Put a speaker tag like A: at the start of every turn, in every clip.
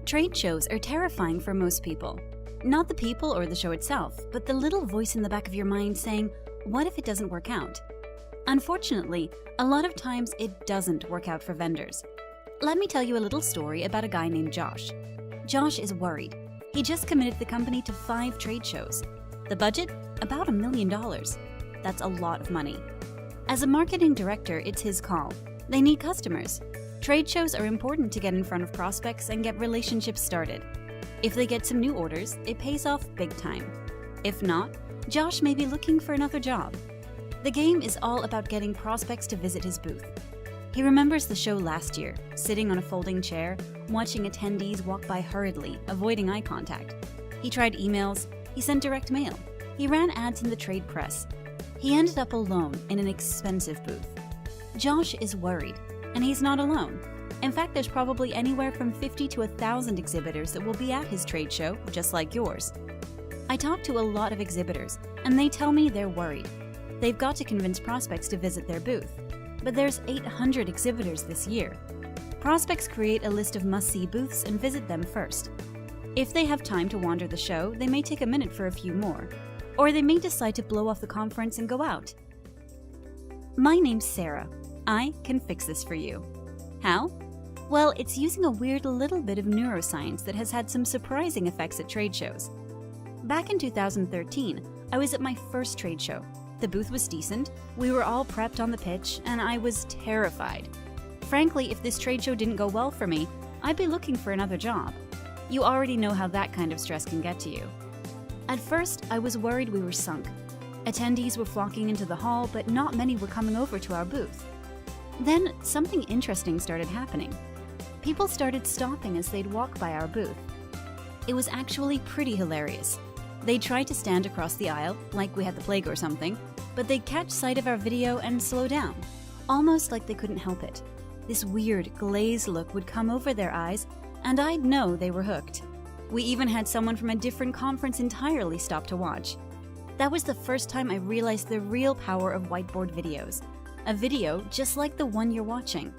A: Trade shows are terrifying for most people. Not the people or the show itself, but the little voice in the back of your mind saying, what if it doesn't work out? Unfortunately, a lot of times it doesn't work out for vendors. Let me tell you a little story about a guy named Josh. Josh is worried. He just committed the company to 5 trade shows. The budget? About $1 million. That's a lot of money. As a marketing director, it's his call. They need customers. Trade shows are important to get in front of prospects and get relationships started. If they get some new orders, it pays off big time. If not, Josh may be looking for another job. The game is all about getting prospects to visit his booth. He remembers the show last year, sitting on a folding chair, watching attendees walk by hurriedly, avoiding eye contact. He tried emails, he sent direct mail, he ran ads in the trade press. He ended up alone in an expensive booth. Josh is worried, and he's not alone. In fact, there's probably anywhere from 50 to 1,000 exhibitors that will be at his trade show, just like yours. I talk to a lot of exhibitors, and they tell me they're worried. They've got to convince prospects to visit their booth. But there's 800 exhibitors this year. Prospects create a list of must-see booths and visit them first. If they have time to wander the show, they may take a minute for a few more. Or they may decide to blow off the conference and go out. My name's Sarah. I can fix this for you. How? Well, it's using a weird little bit of neuroscience that has had some surprising effects at trade shows. Back in 2013, I was at my first trade show. The booth was decent, we were all prepped on the pitch, and I was terrified. Frankly, if this trade show didn't go well for me, I'd be looking for another job. You already know how that kind of stress can get to you. At first, I was worried we were sunk. Attendees were flocking into the hall, but not many were coming over to our booth. Then, something interesting started happening. People started stopping as they'd walk by our booth. It was actually pretty hilarious. They'd try to stand across the aisle, like we had the plague or something, but they'd catch sight of our video and slow down, almost like they couldn't help it. This weird, glazed look would come over their eyes, and I'd know they were hooked. We even had someone from a different conference entirely stop to watch. That was the first time I realized the real power of whiteboard videos. A video just like the one you're watching.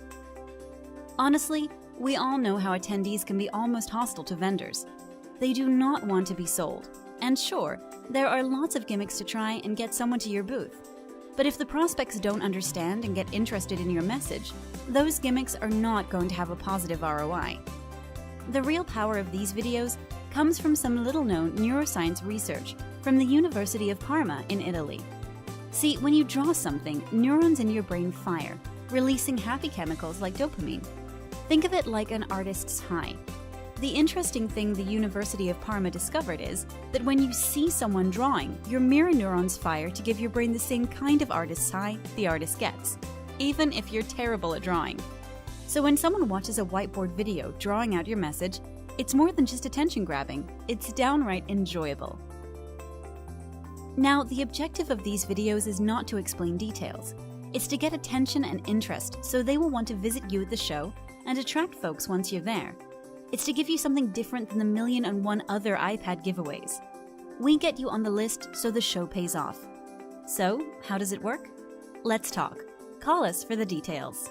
A: Honestly, we all know how attendees can be almost hostile to vendors. They do not want to be sold. And sure, there are lots of gimmicks to try and get someone to your booth. But if the prospects don't understand and get interested in your message, those gimmicks are not going to have a positive ROI. The real power of these videos comes from some little-known neuroscience research from the University of Parma in Italy. See, when you draw something, neurons in your brain fire, releasing happy chemicals like dopamine. Think of it like an artist's high. The interesting thing the University of Parma discovered is that when you see someone drawing, your mirror neurons fire to give your brain the same kind of artist's high the artist gets, even if you're terrible at drawing. So when someone watches a whiteboard video drawing out your message, it's more than just attention grabbing, it's downright enjoyable. Now, the objective of these videos is not to explain details. It's to get attention and interest so they will want to visit you at the show and attract folks once you're there. It's to give you something different than the 1,000,001 other iPad giveaways. We get you on the list so the show pays off. So, how does it work? Let's talk. Call us for the details.